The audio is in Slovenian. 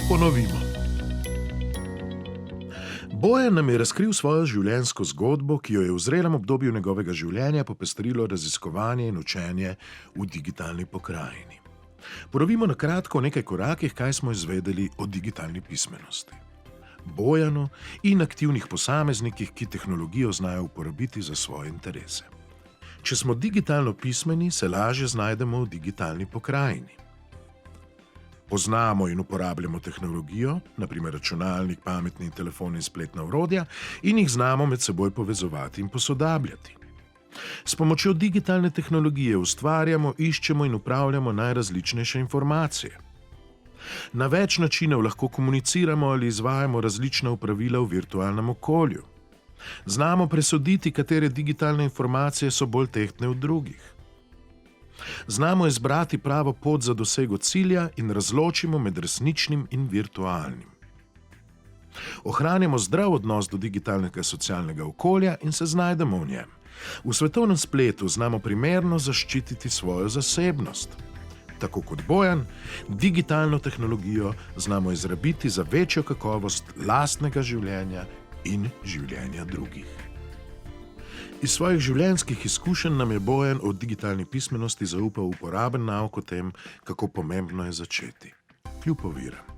Ponovimo. Bojan nam je razkril svojo življenjsko zgodbo, ki jo je v zrelem obdobju njegovega življenja popestrilo raziskovanje in učenje v digitalni pokrajini. Ponovimo na kratko v nekaj korakih, kaj smo izvedeli o digitalni pismenosti. Bojanu in aktivnih posameznikih, ki tehnologijo znajo uporabiti za svoje interese. Če smo digitalno pismeni, se lažje znajdemo v digitalni pokrajini. Poznamo in uporabljamo tehnologijo, na primer računalnik, pametni telefon in spletna orodja, in jih znamo med seboj povezovati in posodabljati. S pomočjo digitalne tehnologije ustvarjamo, iščemo in upravljamo najrazličnejše informacije. Na več načinov lahko komuniciramo ali izvajamo različna opravila v virtualnem okolju. Znamo presoditi, katere digitalne informacije so bolj tehtne od drugih. Znamo izbrati pravo pot za dosego cilja in razločimo med resničnim in virtualnim. Ohranjamo zdrav odnos do digitalnega socialnega okolja in se znajdemo v njem. V svetovnem spletu znamo primerno zaščititi svojo zasebnost. Tako kot Bojan, digitalno tehnologijo znamo izrabiti za večjo kakovost lastnega življenja in življenja drugih. Iz svojih življenjskih izkušenj nam je Bojan o digitalni pismenosti zaupal uporaben nauk o tem, kako pomembno je začeti. Kljub oviram.